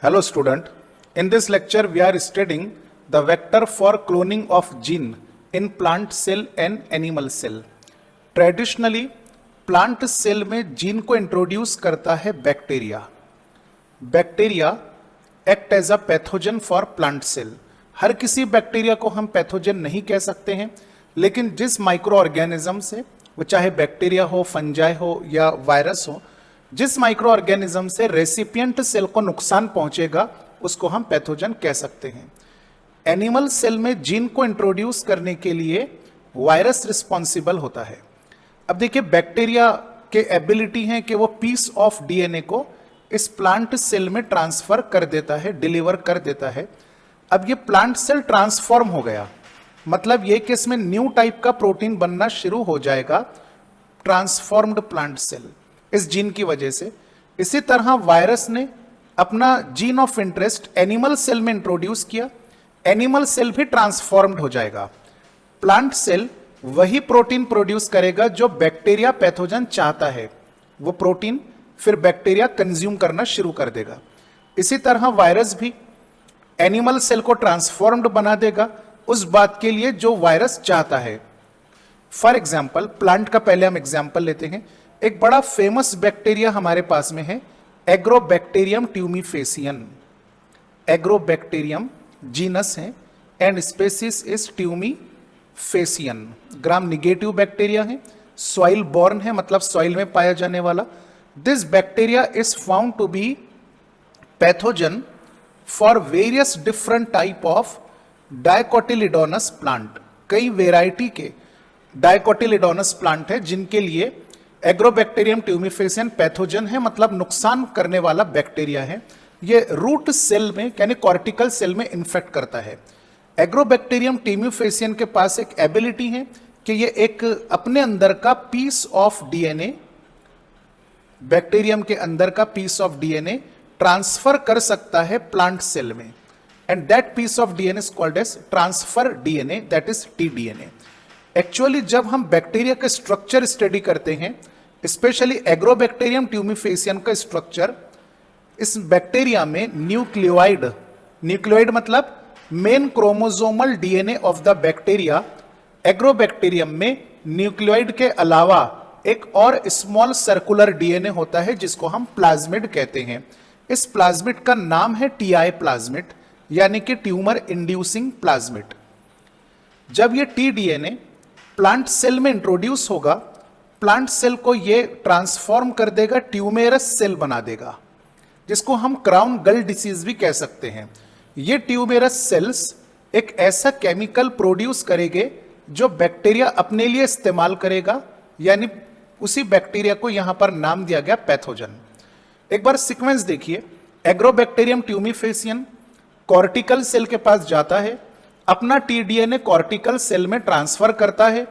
Hello student, in this lecture we are studying the vector for cloning of gene in plant cell and animal cell. Traditionally plant cell में gene को introduce करता है bacteria. Bacteria act as a pathogen for plant cell. हर किसी bacteria को हम pathogen नहीं कह सकते हैं, लेकिन जिस माइक्रो ऑर्गेनिज्म से, वो चाहे बैक्टीरिया हो, फंजाई हो या वायरस हो, जिस माइक्रो ऑर्गेनिज्म से रेसिपिएंट सेल को नुकसान पहुंचेगा उसको हम पैथोजन कह सकते हैं. एनिमल सेल में जीन को इंट्रोड्यूस करने के लिए वायरस रिस्पॉन्सिबल होता है. अब देखिए, बैक्टीरिया के एबिलिटी है कि वो पीस ऑफ डीएनए को इस प्लांट सेल में ट्रांसफर कर देता है, डिलीवर कर देता है. अब ये प्लांट सेल ट्रांसफॉर्म हो गया, मतलब ये कि इसमें न्यू टाइप का प्रोटीन बनना शुरू हो जाएगा, ट्रांसफॉर्म्ड प्लांट सेल, इस जीन की वजह से. इसी तरह वायरस ने अपना gene of interest animal cell में इंट्रोड्यूस किया, एनिमल सेल भी ट्रांसफॉर्म्ड हो जाएगा. प्लांट सेल वही प्रोटीन प्रोड्यूस करेगा जो बैक्टीरिया पैथोजन चाहता है, वो प्रोटीन फिर बैक्टीरिया कंज्यूम करना शुरू कर देगा. इसी तरह वायरस भी एनिमल सेल को ट्रांसफॉर्म्ड बना देगा उस बात के लिए जो वायरस चाहता है. फॉर एग्जाम्पल, प्लांट का पहले हम एग्जाम्पल लेते हैं. एक बड़ा फेमस बैक्टीरिया हमारे पास में है, एग्रोबैक्टीरियम ट्यूमीफेसियन. एग्रोबैक्टीरियम जीनस है and species is tumefaciens. Gram negative bacteria है, सॉइल बॉर्न है, मतलब सॉइल में पाया जाने वाला. This bacteria is found to be pathogen for various different type of dicotyledonous plant. कई वेराइटी के डायकोटिलिडोनस प्लांट है जिनके लिए एग्रोबैक्टीरियम ट्यूमीफेसियन पैथोजन है, मतलब नुकसान करने वाला बैक्टीरिया है. ये रूट सेल में यानी कॉर्टिकल सेल में इन्फेक्ट करता है. एग्रोबैक्टीरियम ट्यूमीफेसियन के पास एक एबिलिटी है कि ये एक अपने अंदर का पीस ऑफ डीएनए, बैक्टीरियम के अंदर का पीस ऑफ डीएनए ट्रांसफर कर सकता है प्लांट सेल में, and that piece of DNA is called as transfer DNA, that is TDNA. Actually जब हम बैक्टीरिया का स्ट्रक्चर स्टडी करते हैं, स्पेशली एग्रोबैक्टीरियम ट्यूमीफेसियन का स्ट्रक्चर, इस बैक्टीरिया में न्यूक्लियोइड मतलब main chromosomal DNA of the bacteria, agrobacterium में न्यूक्लियोइड के अलावा एक और स्मॉल सर्कुलर डीएनए होता है जिसको हम प्लाज्मिड कहते हैं. इस प्लाज्मिड का नाम है टीआई प्लाज्मिड, यानी कि ट्यूमर इंड्यूसिंग प्लाज्मिड. जब ये टीडीएनए प्लांट सेल में इंट्रोड्यूस होगा, प्लांट सेल को ये ट्रांसफॉर्म कर देगा, ट्यूमेरस सेल बना देगा, जिसको हम क्राउन गल डिसीज भी कह सकते हैं. ये ट्यूमेरस सेल्स एक ऐसा केमिकल प्रोड्यूस करेंगे जो बैक्टीरिया अपने लिए इस्तेमाल करेगा, यानी उसी बैक्टीरिया को यहां पर नाम दिया गया पैथोजन. एक बार सीक्वेंस देखिए. एग्रोबैक्टीरियम ट्यूमीफेसियन कॉर्टिकल सेल के पास जाता है, अपना टीडीएनए कॉर्टिकल सेल में ट्रांसफर करता है.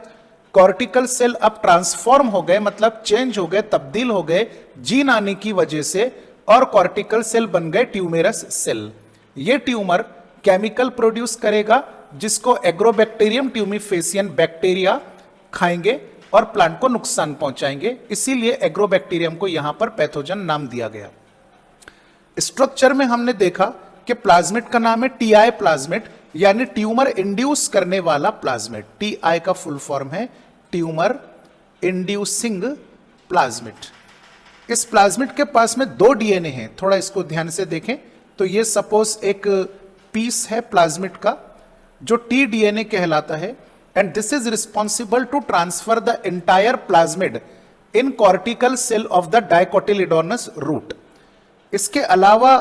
कॉर्टिकल सेल अब ट्रांसफॉर्म हो गए, मतलब चेंज हो गए, तब्दील हो गए जीन आने की वजह से, और कॉर्टिकल सेल बन गए ट्यूमेरस सेल. ये ट्यूमर केमिकल प्रोड्यूस करेगा जिसको एग्रोबैक्टीरियम ट्यूमीफेसियन बैक्टीरिया खाएंगे और प्लांट को नुकसान पहुंचाएंगे. इसीलिए एग्रोबैक्टीरियम को यहां पर पैथोजन नाम दिया गया. स्ट्रक्चर में हमने देखा कि प्लाज्मिड का नाम है टीआई प्लाज्मिड, यानी ट्यूमर इंड्यूस करने वाला प्लाज्मिड. टीआई का फुल फॉर्म है ट्यूमर इंड्यूसिंग प्लाज्मिड. इस प्लाज्मिड के पास में दो डीएनए हैं, थोड़ा इसको ध्यान से देखें. तो ये सपोज एक पीस है प्लाज्मिड का जो टी डीएनए कहलाता है, and this is responsible to transfer the entire plasmid in cortical cell of the dicotyledonous root. इसके अलावा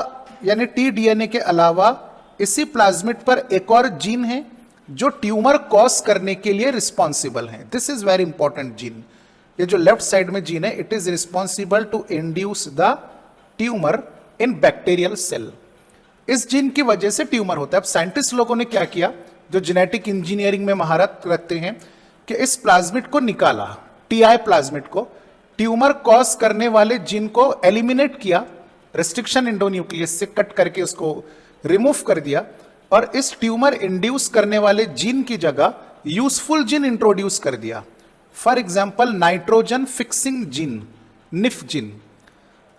यानी टी डीएनए के अलावा इसी प्लाज्मिड पर एक और जीन है जो ट्यूमर कॉज करने के लिए रिस्पॉन्सिबल है. This is very important gene. ये जो लेफ्ट साइड में जीन है, it is responsible to induce the tumour in bacterial cell. इस जीन की वजह से ट्यूमर होता है. अब साइंटिस्ट लोगों ने क्या किया, जो जेनेटिक इंजीनियरिंग में महारत रखते हैं, कि इस प्लाज्मिड को निकाला, टीआई प्लाज्मिड को, ट्यूमर कॉज करने वाले जीन को एलिमिनेट किया, रेस्ट्रिक्शन एंडोन्यूक्लियस से कट करके उसको रिमूव कर दिया, और इस ट्यूमर इंड्यूस करने वाले जीन की जगह यूजफुल जीन इंट्रोड्यूस कर दिया. For example nitrogen fixing gene, nif gene.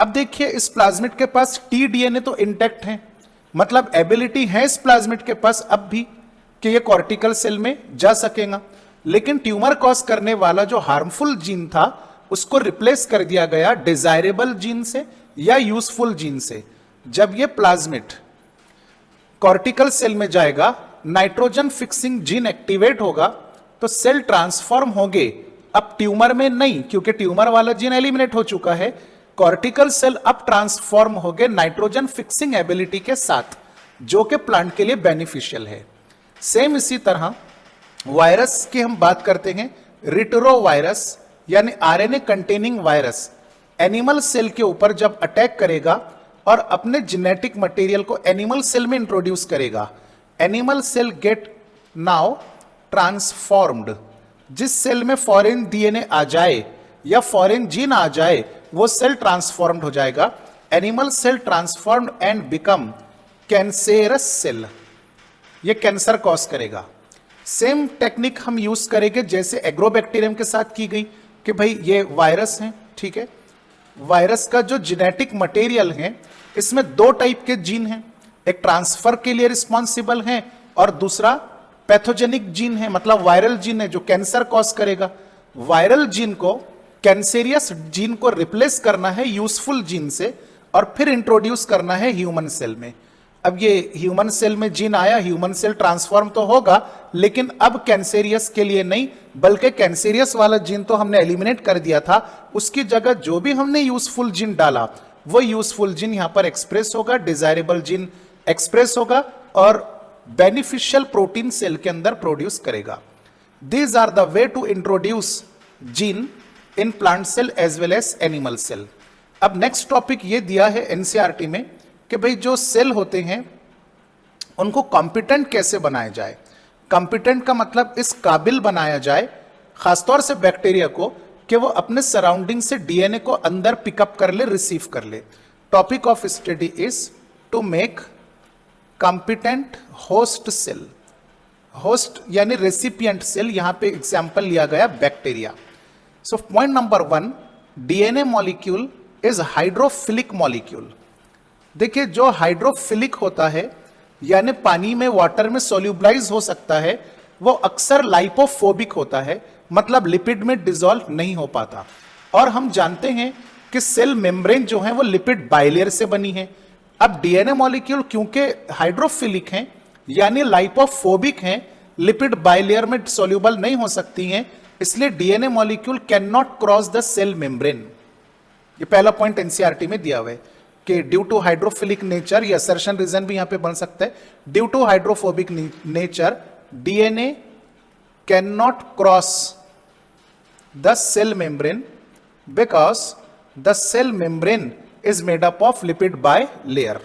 अब देखिए इस प्लाज्मिड के पास टी डीएनए तो इंटैक्ट है, मतलब एबिलिटी है इस प्लाज्मिड के पास अब भी कि ये कॉर्टिकल सेल में जा सकेगा, लेकिन ट्यूमर कॉज करने वाला जो हार्मफुल जीन था उसको रिप्लेस कर दिया गया डिजायरेबल जीन से या यूजफुल जीन से। जब ये प्लाज्मिड कॉर्टिकल सेल में जाएगा, नाइट्रोजन फिक्सिंग जीन एक्टिवेट होगा तो सेल ट्रांसफॉर्म होंगे, अब ट्यूमर में नहीं क्योंकि ट्यूमर वाला जीन एलिमिनेट हो चुका है। कॉर्टिकल सेल अब ट्रांसफॉर्म हो गए नाइट्रोजन फिक्सिंग एबिलिटी के साथ, जो कि प्लांट के लिए बेनिफिशियल है। सेम इसी तरह वायरस की हम बात करते हैं, रिट्रोवायरस यानी RNA containing virus animal cell के ऊपर जब अटैक करेगा और अपने जेनेटिक मटेरियल को एनिमल सेल में इंट्रोड्यूस करेगा, animal cell get now transformed. जिस सेल में फॉरेन डीएनए आ जाए या फॉरेन जीन आ जाए वो सेल ट्रांसफॉर्म्ड हो जाएगा। Animal cell transformed and become cancerous cell, ये कैंसर कॉज करेगा। सेम टेक्निक हम यूज करेंगे जैसे एग्रोबैक्टीरियम के साथ की गई कि भाई ये वायरस है, ठीक है, वायरस का जो जेनेटिक मटेरियल है इसमें दो टाइप के जीन हैं, एक ट्रांसफर के लिए रिस्पॉन्सिबल है और दूसरा पैथोजेनिक जीन है, मतलब वायरल जीन है जो कैंसर कॉज करेगा। वायरल जीन को, कैंसेरियस जीन को रिप्लेस करना है यूजफुल जीन से और फिर इंट्रोड्यूस करना है ह्यूमन सेल में। अब ये ह्यूमन सेल में जीन आया, ह्यूमन सेल ट्रांसफॉर्म तो होगा, लेकिन अब कैंसेरियस के लिए नहीं, बल्कि कैंसेरियस वाला जीन तो हमने एलिमिनेट कर दिया था, उसकी जगह जो भी हमने यूजफुल जीन डाला वो यूजफुल जीन यहां पर एक्सप्रेस होगा, डिजायरेबल जीन एक्सप्रेस होगा और बेनिफिशियल प्रोटीन सेल के अंदर प्रोड्यूस करेगा। These are the way to introduce gene in plant cell as well as animal cell. अब नेक्स्ट टॉपिक ये दिया है एनसीईआरटी में कि भाई जो सेल होते हैं उनको कॉम्पिटेंट कैसे बनाया जाए। कॉम्पिटेंट का मतलब इस काबिल बनाया जाए, खासतौर से बैक्टीरिया को, कि वो अपने सराउंडिंग से डीएनए को अंदर पिकअप कर ले, रिसीव कर ले। Topic of study is to make competent host cell. Host यानी रेसिपिएंट सेल, यहां पे एग्जांपल लिया गया bacteria. So point number 1, DNA molecule is hydrophilic molecule. देखिए जो हाइड्रोफिलिक होता है यानी पानी में, वाटर में सोल्यूबलाइज हो सकता है, वो अक्सर लाइपोफोबिक होता है, मतलब लिपिड में डिसॉल्व नहीं हो पाता। और हम जानते हैं कि सेल मेम्ब्रेन जो है वो लिपिड बाइलेयर से बनी है। अब डीएनए मॉलिक्यूल क्योंकि हाइड्रोफिलिक हैं यानी लाइपोफोबिक हैं, लिपिड बाइलेयर में सोल्यूबल नहीं हो सकती हैं, इसलिए DNA molecule can not cross the cell membrane. ये पहला पॉइंट एनसीईआरटी में दिया हुआ है कि ड्यू टू हाइड्रोफिलिक नेचर, ये असर्शन रीजन भी यहां पे बन सकता है, due to hydrophobic nature DNA can not cross the cell membrane because the cell membrane is made up of lipid bilayer.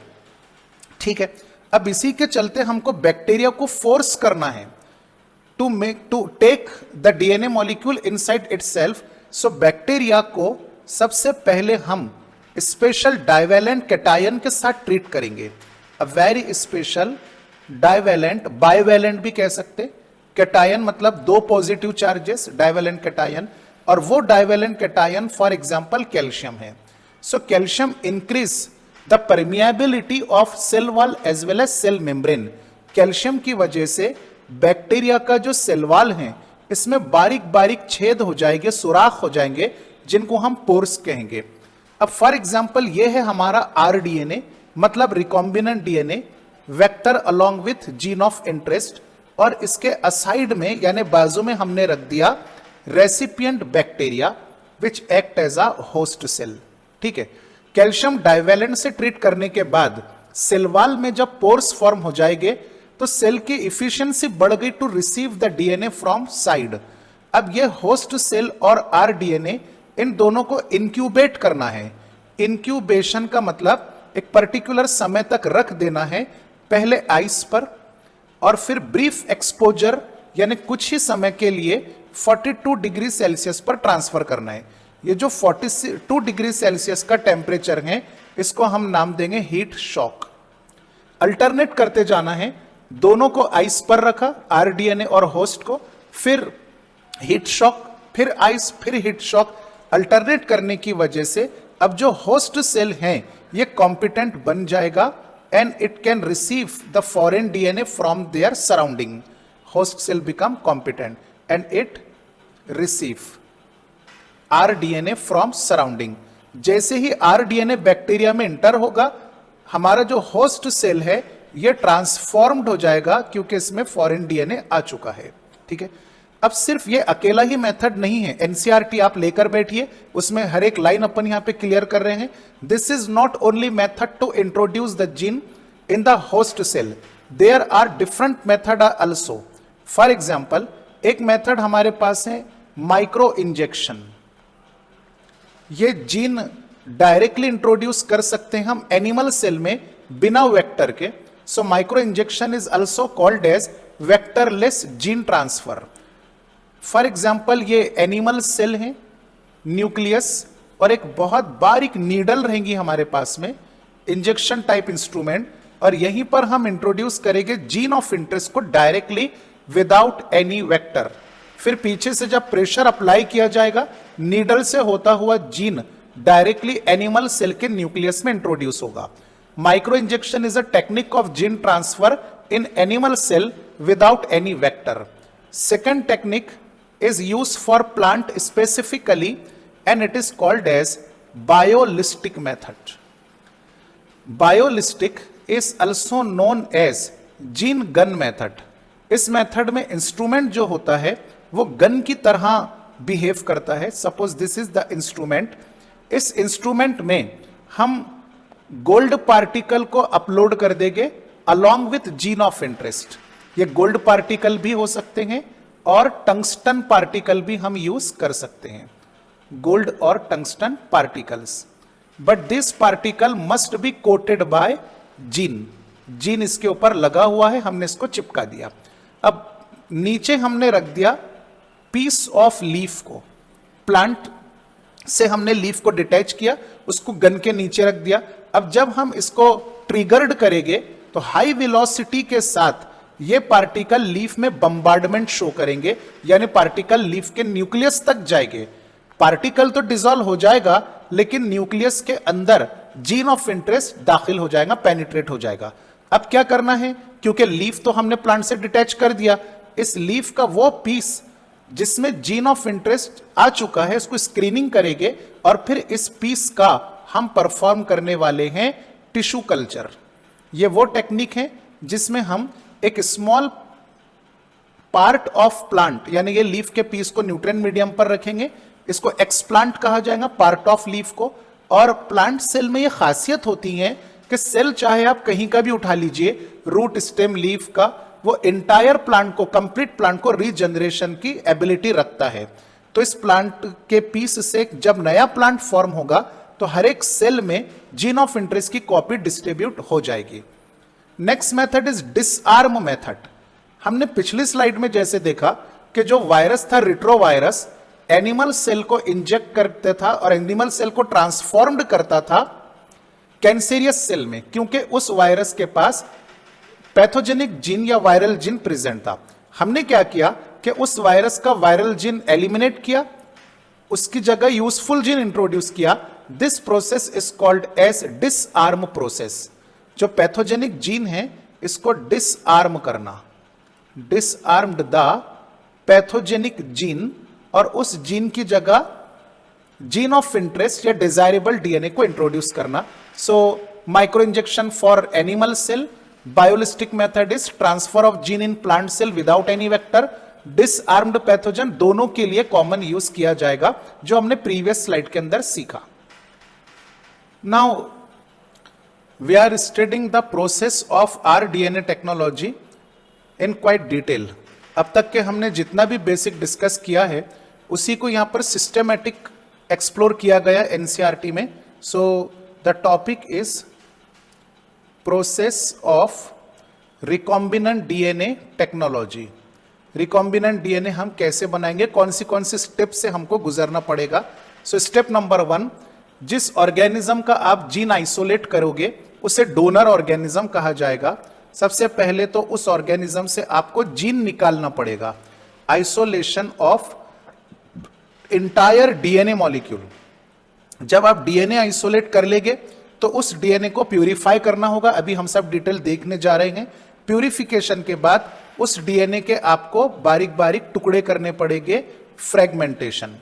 ठीक है, अब इसी के चलते हमको बैक्टीरिया को फोर्स करना है to take the DNA molecule inside itself. So bacteria को सबसे पहले हम स्पेशल डाइवेलेंट कैटायन के साथ ट्रीट करेंगे। A very special divalent, bivalent भी कह सकते, कैटायन मतलब दो पॉजिटिव चार्जेस, डाइवेलेंट कैटायन, और वो divalent cation for example calcium है। So calcium increase the permeability of cell wall as well as cell membrane. Calcium की वजह से बैक्टीरिया का जो सेल वॉल है इसमें बारीक बारीक छेद हो जाएंगे, सुराख हो जाएंगे, जिनको हम पोर्स कहेंगे। अब फॉर एग्जांपल ये है हमारा आरडीएनए, मतलब recombinant DNA, vector along with gene of interest, और इसके असाइड में यानी बाजू में हमने रख दिया recipient bacteria which act as a host cell. ठीक है, कैल्शियम डाइवेलेंट से ट्रीट करने के बाद सेल वॉल में जब पोर्स फॉर्म हो जाएंगे तो सेल की इफिशिएंसी बढ़ गई to receive the DNA from side. अब ये होस्ट सेल और आरडीएनए, इन दोनों को इंक्यूबेट करना है। इंक्यूबेशन का मतलब एक पर्टिकुलर समय तक रख देना है, पहले आइस पर और फिर ब्रीफ एक्सपोजर यानी कुछ ही समय के लिए 42 डिग्री सेल्सियस पर ट्रांसफर करना है। ये जो 42 डिग्री सेल्सियस का टेम्परेचर है इसको हम नाम देंगे हीट शॉक। अल्टरनेट करते जाना है, दोनों को आइस पर रखा, आरडीएनए और होस्ट को, फिर हीट शॉक, फिर आइस, फिर हीट शॉक। अल्टरनेट करने की वजह से अब जो होस्ट सेल है ये कॉम्पिटेंट बन जाएगा and it can receive the foreign DNA from their surrounding. Host cell become competent and it receive rDNA from surrounding. जैसे ही आरडीएनए बैक्टीरिया में इंटर होगा, हमारा जो होस्ट सेल है ये ट्रांसफॉर्म्ड हो जाएगा क्योंकि इसमें फॉरेन डीएनए आ चुका है. ठीक है, अब सिर्फ ये अकेला ही मेथड नहीं है. एनसीईआरटी आप लेकर बैठिए, उसमें हर एक लाइन अपन यहां पे क्लियर कर रहे हैं. This is not only method to introduce the gene in the host cell, there are different method also. For example, एक मेथड हमारे पास है माइक्रो इंजेक्शन. ये जीन डायरेक्टली इंट्रोड्यूस कर सकते हैं हम एनिमल सेल में बिना वेक्टर के. So micro injection is also called as vectorless gene transfer. For example, ये एनिमल सेल है, न्यूक्लियस और एक बहुत बारीक नीडल रहेंगी हमारे पास में, इंजेक्शन टाइप इंस्ट्रूमेंट, और यहीं पर हम इंट्रोड्यूस करेंगे जीन ऑफ इंटरेस्ट को डायरेक्टली विदाउट एनी वेक्टर. फिर पीछे से जब प्रेशर अप्लाई किया जाएगा, नीडल से होता हुआ जीन डायरेक्टली एनिमल सेल के न्यूक्लियस में इंट्रोड्यूस होगा. Micro injection is a technique of gene transfer in animal cell without any vector. Second technique is used for plant specifically and it is called as biolistic method. Biolistic is also known as gene gun method. इस method में instrument जो होता है वो gun की तरह behave करता है. Suppose this is the instrument. इस इंस्ट्रूमेंट में हम गोल्ड पार्टिकल को अपलोड कर देंगे along with gene of interest. ये गोल्ड पार्टिकल भी हो सकते हैं और टंगस्टन पार्टिकल भी हम यूज कर सकते हैं, गोल्ड और tungsten particles. But this particle must be coated by gene. Gene इसके ऊपर लगा हुआ है, हमने इसको चिपका दिया. अब नीचे हमने रख दिया पीस ऑफ लीफ को. प्लांट से हमने लीफ को डिटैच किया, उसको गन के नीचे रख दिया. अब जब हम इसको ट्रिगर्ड करेंगे तो हाई वेलोसिटी के साथ ये पार्टिकल लीफ में बम्बार्डमेंट शो करेंगे, यानी पार्टिकल लीफ के न्यूक्लियस तक जाएंगे. पार्टिकल तो डिसॉल्व हो जाएगा लेकिन न्यूक्लियस के अंदर जीन ऑफ इंटरेस्ट दाखिल हो जाएगा, पेनिट्रेट हो जाएगा. अब क्या करना है, क्योंकि लीफ तो हमने प्लांट से डिटैच कर दिया, इस लीफ का वो पीस जिसमें जीन ऑफ इंटरेस्ट आ चुका है उसको स्क्रीनिंग करेंगे और फिर इस पीस का हम परफॉर्म करने वाले हैं टिश्यू कल्चर. ये वो टेक्निक है जिसमें हम एक स्मॉल पार्ट ऑफ प्लांट, यानी ये लीफ के पीस को न्यूट्रिएंट मीडियम पर रखेंगे, इसको एक्सप्लांट कहा जाएगा, पार्ट ऑफ लीफ को. और प्लांट सेल में ये खासियत होती है कि सेल चाहे आप कहीं का भी उठा लीजिए, रूट, स्टेम, लीफ का, वो इंटायर प्लांट को, कंप्लीट प्लांट को रीजनरेशन की एबिलिटी रखता है. तो इस प्लांट के पीस से जब नया प्लांट फॉर्म होगा तो हर एक सेल में जीन ऑफ इंटरेस्ट की कॉपी डिस्ट्रीब्यूट हो जाएगी. Next method is disarm method. हमने पिछली स्लाइड में जैसे देखा कि जो वायरस था रिट्रोवायरस, एनिमल सेल को इंजेक्ट करता था और एनिमल सेल को ट्रांसफॉर्म्ड करता था कैंसेरियस सेल में, क्योंकि उस वायरस के पास पैथोजेनिक जीन या वायरल जीन प्रेजेंट था. हमने क्या किया कि उस वायरस का वायरल जीन एलिमिनेट किया, उसकी जगह यूजफुल जीन इंट्रोड्यूस किया. This process is called as disarm process. जो पैथोजेनिक जीन है इसको डिसआर्म करना, डिसआर्म्ड द पैथोजेनिक जीन, और उस जीन की जगह जीन ऑफ इंटरेस्ट या डिजायरेबल डीएनए को इंट्रोड्यूस करना. So micro injection for animal cell, biolistic method is transfer of gene in plant cell without any vector. Disarmed pathogen दोनों के लिए कॉमन यूज किया जाएगा, जो हमने प्रीवियस स्लाइड के अंदर सीखा. Now we are studying the process of rDNA technology in quite detail. अब तक के हमने जितना भी बेसिक डिस्कस किया है उसी को यहाँ पर सिस्टमैटिक एक्सप्लोर किया गया एनसीईआरटी में. So the topic is process of recombinant DNA technology. Recombinant DNA हम कैसे बनाएंगे, कौन सी स्टेप से हमको गुजरना पड़ेगा. सो स्टेप नंबर 1, जिस ऑर्गेनिज्म का आप जीन आइसोलेट करोगे उसे डोनर ऑर्गेनिज्म कहा जाएगा. सबसे पहले तो उस ऑर्गेनिज्म से आपको जीन निकालना पड़ेगा. Isolation of entire DNA molecule. जब आप डीएनए आइसोलेट कर लेंगे तो उस डीएनए को प्यूरिफाई करना होगा, अभी हम सब डिटेल देखने जा रहे हैं। प्यूरिफिकेशन के बाद उस डीएनए के आपको बारीक बारीक टुकड़े करने पड़ेंगे, फ्रेगमेंटेशन।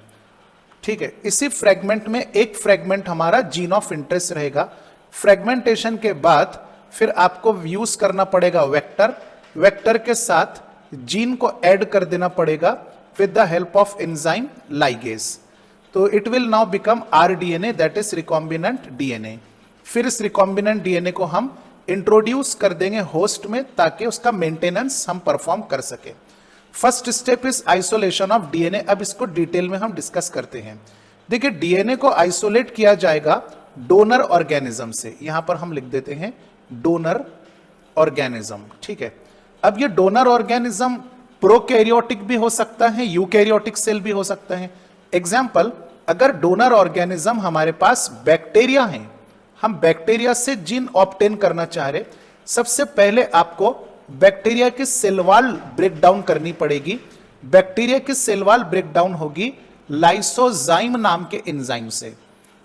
ठीक है, इसी फ्रेगमेंट में एक फ्रेगमेंट हमारा जीन ऑफ इंटरेस्ट रहेगा। फ्रेगमेंटेशन के बाद फिर आपको यूज करना पड़ेगा वेक्टर, वेक्टर के साथ जीन को ऐड कर देना पड़ेगा with the help of enzyme ligase. तो it will now become rDNA, that is recombinant DNA. फिर इस रिकॉम्बिनेंट डीएनए को हम इंट्रोड्यूस कर देंगे होस्ट में ताकि उसका मेंटेनेंस हम परफॉर्म कर सके। First step is isolation of DNA. अब इसको डिटेल में हम डिस्कस करते हैं। देखिए, डीएनए को आइसोलेट किया जाएगा डोनर ऑर्गेनिज्म से। यहां पर हम लिख देते हैं डोनर ऑर्गेनिज्म। ठीक है, अब ये डोनर ऑर्गेनिज्म प्रोकैरियोटिक भी हो सकता है, यूकैरियोटिक सेल भी हो सकता है। एग्जाम्पल, अगर डोनर ऑर्गेनिज्म हमारे पास बैक्टीरिया है, हम बैक्टीरिया से जीन ऑब्टेन करना चाह रहे, सबसे पहले आपको बैक्टीरिया की सेल वॉल ब्रेकडाउन करनी पड़ेगी। बैक्टीरिया की सेल वॉल ब्रेकडाउन होगी लाइसोजाइम नाम के एंजाइम से।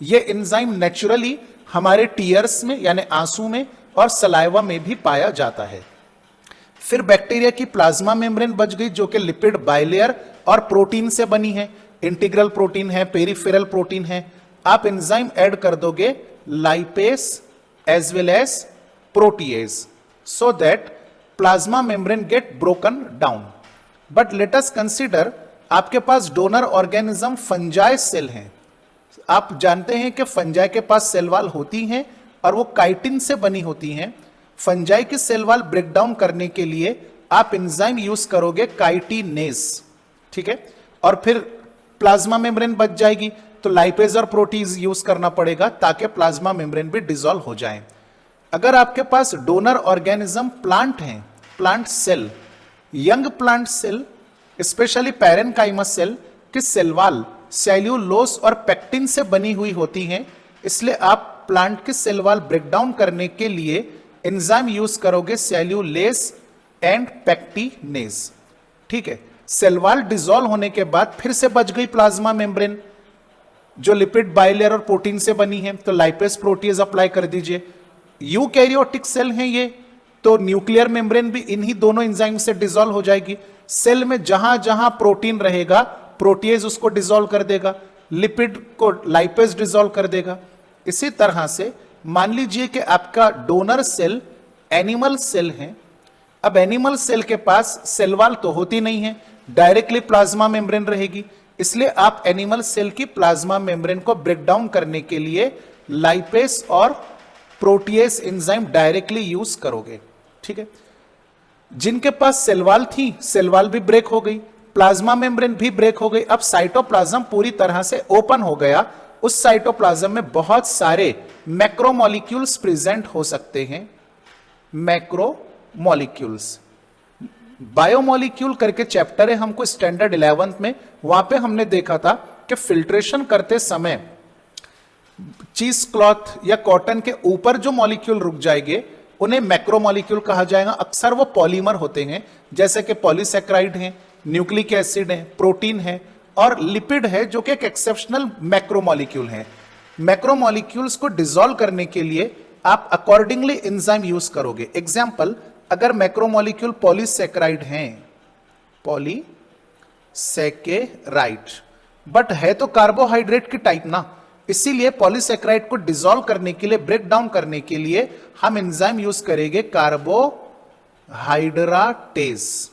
ये एंजाइम नेचुरली हमारे टीयर्स में यानी आंसू में और सलाइवा में भी पाया जाता है। फिर बैक्टीरिया की प्लाज्मा मेम्ब्रेन बच गई जो कि लिपिड बाइलेयर और प्रोटीन से बनी है। इंटीग्रल प्रोटीन है, पेरिफेरल प्रोटीन है। आप एंजाइम ऐड कर दोगे lipase as well as protease so that plasma membrane get broken down. But let us consider आपके पास डोनर ऑर्गेनिज्म फंजाई सेल हैं। आप जानते हैं कि फंजाई के पास सेल वॉल होती हैं और वो काइटिन से बनी होती हैं। फंजाई की सेल वॉल ब्रेकडाउन करने के लिए आप एंजाइम यूज करोगे काइटिनेज। ठीक है, और फिर प्लाज्मा मेम्ब्रेन बच जाएगी तो लाइपेज और प्रोटीज यूज करना पड़ेगा ताकि प्लाज्मा मेम्ब्रेन भी डिसॉल्व हो जाए। अगर आपके पास डोनर ऑर्गेनिज्म प्लांट हैं, plant cell, young plant cell specially parenchymous cell की सेल वॉल सेल्यूलोस और पेक्टिन से बनी हुई होती हैं, इसलिए आप प्लांट की सेल वॉल ब्रेकडाउन करने के लिए एंजाइम यूज करोगे सेल्यूलेस एंड पेक्टिनेज। ठीक है, सेल वॉल डिसॉल्व होने के बाद फिर से बच गई प्लाज्मा मेम्ब्रेन जो लिपिड बाइलेयर और प्रोटीन से बनी है, तो लाइपेज प्रोटीज अप्लाई कर दीजिए। यूकैरियोटिक सेल हैं ये, तो न्यूक्लियर मेम्ब्रेन भी इन्हीं दोनों एंजाइम से डिसॉल्व हो जाएगी। सेल में जहां जहां प्रोटीन रहेगा प्रोटीज उसको डिसॉल्व कर देगा, लिपिड को लाइपेज डिसॉल्व कर देगा। इसी तरह से मान लीजिए कि आपका डोनर सेल एनिमल सेल है। अब एनिमल सेल के पास सेल वॉल तो होती नहीं है, डायरेक्टली प्लाज्मा मेम्ब्रेन रहेगी, इसलिए आप एनिमल सेल की प्लाज्मा मेम्ब्रेन को ब्रेक डाउन करने के लिए लाइपेज और प्रोटीएज एंजाइम डायरेक्टली यूज करोगे। ठीक है, जिनके पास सेल वॉल थी, सेल वॉल भी ब्रेक हो गई, प्लाज्मा मेम्ब्रेन भी ब्रेक हो गई। अब साइटोप्लाज्म पूरी तरह से ओपन हो गया। उस साइटोप्लाज्म में बहुत सारे मैक्रोमोलिक्यूल्स प्रेजेंट हो सकते हैं। मैक्रोमोलिक्यूल्स, बायोमोलिक्यूल करके चैप्टर है हमको स्टैंडर्ड 11th में, वहां पे हमने देखा था कि फिल्ट्रेशन करते समय चीज क्लॉथ या कॉटन के ऊपर जो मॉलिक्यूल रुक जाएंगे उन्हें मैक्रोमोलिक्यूल कहा जाएगा। अक्सर वो पॉलीमर होते हैं, जैसे कि पॉलीसैकेराइड है, न्यूक्लिक एसिड है, प्रोटीन है और लिपिड है, जो कि एक एक्सेप्शनल मैक्रोमोलिक्यूल है। मैक्रोमोलिक्यूल्स को डिसॉल्व करने के लिए आप अकॉर्डिंगली एंजाइम यूज करोगे। एग्जाम्पल, अगर मैक्रोमोलिक्यूल पॉलीसैकेराइड हैं, पॉलीसैकेराइड, बट है तो कार्बोहाइड्रेट की टाइप ना, इसीलिए पॉलीसैकेराइड को डिसॉल्व करने के लिए, ब्रेक डाउन करने के लिए हम एंजाइम यूज करेंगे कार्बोहाइड्राटेज।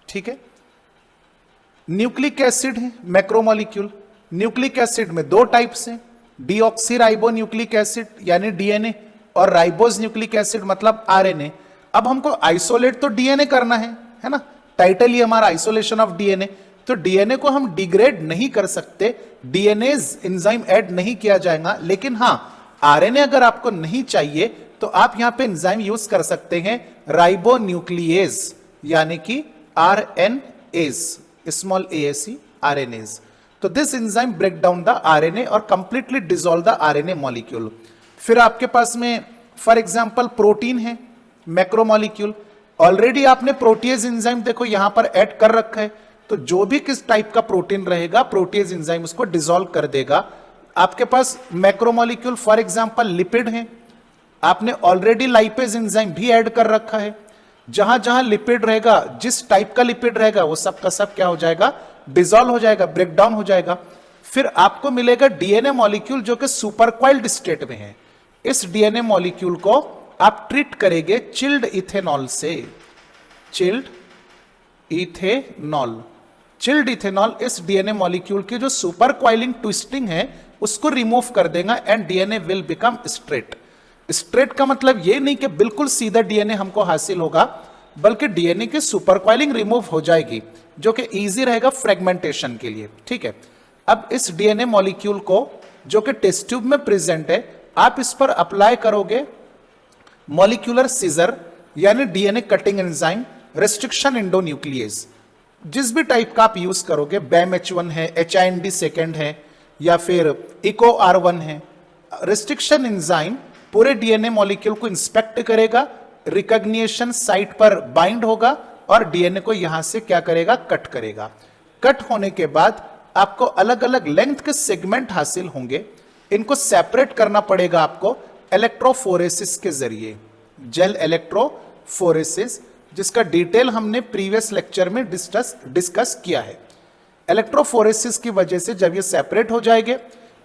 ठीक है, न्यूक्लिक एसिड है मैक्रोमोलिक्यूल। न्यूक्लिक एसिड में दो टाइप्स हैं, डीऑक्सीराइबो न्यूक्लिक एसिड यानी डीएनए और राइबोज न्यूक्लिक एसिड मतलब आरएनए। अब हमको आइसोलेट तो डीएनए करना है ना, टाइटल ही हमारा आइसोलेशन ऑफ डीएनए। तो डीएनए को हम डिग्रेड नहीं कर सकते, डीएनए एंजाइम ऐड नहीं किया जाएगा, लेकिन हां आरएनए अगर आपको नहीं चाहिए तो आप यहां पे एंजाइम यूज कर सकते हैं राइबोन्यूक्लिएज यानी कि आरएनएज, स्मॉल एएसी, आरएनएज। तो this enzyme break down the RNA और completely dissolve the RNA molecule. फिर आपके पास में फॉर एग्जांपल प्रोटीन है, मैक्रोमोलिक्यूल। ऑलरेडी आपने प्रोटीएज एंजाइम देखो यहां पर ऐड कर रखा है, तो जो भी किस टाइप का प्रोटीन रहेगा प्रोटीएज एंजाइम उसको डिसॉल्व कर देगा। आपके पास मैक्रोमोलिक्यूल फॉर एग्जांपल लिपिड हैं, आपने ऑलरेडी लाइपेज एंजाइम भी ऐड कर रखा है। जहां जहां लिपिड रहेगा, जिस टाइप का लिपिड रहेगा वो सब का सब क्या हो जाएगा, डिसॉल्व हो जाएगा, ब्रेक डाउन हो जाएगा। फिर आपको मिलेगा डीएनए मॉलिक्यूल जो कि सुपरक्वाइल्ड स्टेट में है। इस डीएनए मॉलिक्यूल को आप ट्रीट करेंगे चिल्ड इथेनॉल से। चिल्ड इथेनॉल, चिल्ड इथेनॉल इस डीएनए मॉलिक्यूल की जो सुपरक्वाइलिंग ट्विस्टिंग है उसको रिमूव कर देगा and DNA will become straight. Straight का मतलब ये नहीं कि बिल्कुल सीधा डीएनए हमको हासिल होगा, बल्कि डीएनए की सुपरक्वाइलिंग रिमूव हो जाएगी जो कि इजी रहेगा फ्रेगमेंटेशन के लिए। ठीक है, अब इस डीएनए मॉलिक्यूल को जो कि टेस्ट ट्यूब में प्रेजेंट है, आप इस पर अप्लाई करोगे मॉलिक्यूलर सीजर यानी डीएनए कटिंग एंजाइम रेस्ट्रिक्शन एंडोन्यूक्लियेज। जिस भी टाइप का आप यूज करोगे, BAM-H1 है, HIND सेकेंड है या फिर EcoR1 है, रेस्ट्रिक्शन एंजाइम पूरे डीएनए मॉलिक्यूल को इंस्पेक्ट करेगा, रिकॉग्निशन साइट पर बाइंड होगा और डीएनए को यहां से क्या करेगा, कट करेगा। कट होने के बाद आपको अलग अलग लेंथ के सेगमेंट हासिल होंगे। इनको सेपरेट करना पड़ेगा आपको इलेक्ट्रोफोरेसिस के जरिए, जेल इलेक्ट्रोफोरेसिस, जिसका डिटेल हमने प्रीवियस लेक्चर में डिस्कस किया है। इलेक्ट्रोफोरेसिस की वजह से जब ये सेपरेट हो जाएंगे,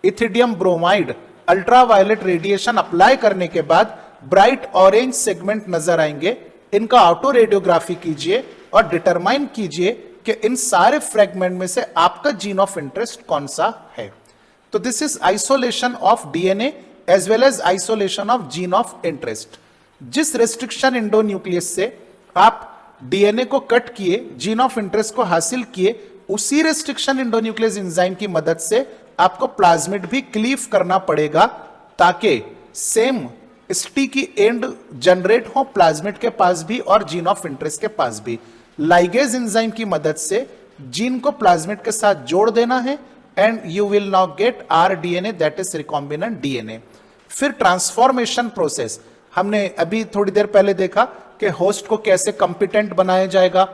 ethidium bromide ultraviolet radiation apply करने के बाद ब्राइट ऑरेंज सेगमेंट नजर आएंगे। इनका ऑटो रेडियोग्राफी कीजिए और डिटरमाइन कीजिए कि इन सारे फ्रेगमेंट में से आपका जीन ऑफ इंटरेस्ट कौन सा है। तो this is isolation of DNA as well as isolation of gene of interest. जिस रेस्ट्रिक्शन एंडोन्यूक्लियस से आप डीएनए को कट किए, जीन ऑफ इंटरेस्ट को हासिल किए, उसी रेस्ट्रिक्शन एंडोन्यूक्लियस एंजाइम की मदद से आपको प्लाज्मिड भी क्लीव करना पड़ेगा ताकि सेम स्टिकी एंड जनरेट हो प्लाज्मिड के पास भी और जीन ऑफ इंटरेस्ट के पास भी। लाइगेज एंजाइम की मदद से जीन को प्लाज्मिड के साथ जोड़ देना है and you will now get rDNA that is recombinant DNA. फिर ट्रांसफॉर्मेशन प्रोसेस हमने अभी थोड़ी देर पहले देखा कि होस्ट को कैसे कंपिटेंट बनाया जाएगा।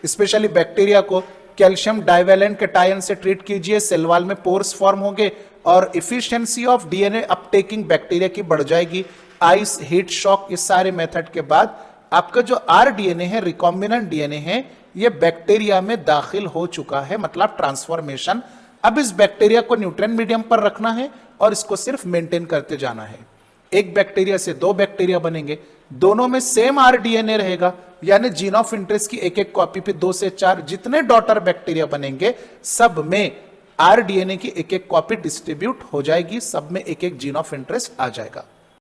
स्पेशली बैक्टीरिया को कैल्शियम डाइवेलेंट कैटायन से ट्रीट कीजिए, सेल वॉल में पोर्स फॉर्म होंगे और इफिशिएंसी ऑफ डीएनए अपटेकिंग बैक्टीरिया की बढ़ जाएगी। आइस, हीट शॉक, इस सारे मेथड के बाद आपका जो rDNA है, रिकॉम्बिनेंट डीएनए है, ये बैक्टीरिया में दाखिल हो चुका है, मतलब ट्रांसफॉर्मेशन। अब इस बैक्टीरिया को न्यूट्रिएंट मीडियम पर रखना है और इसको सिर्फ मेंटेन करते जाना है। एक बैक्टीरिया से दो बैक्टीरिया बनेंगे, दोनों में सेम rDNA रहेगा, यानी जीन ऑफ इंटरेस्ट की एक एक कॉपी पे 2 से 4 जितने डॉटर बैक्टीरिया बनेंगे सब में rDNA की एक एक कॉपी डिस्ट्रीब्यूट हो जाएगी, सब में एक एक जीन ऑफ इंटरेस्ट आ जाएगा।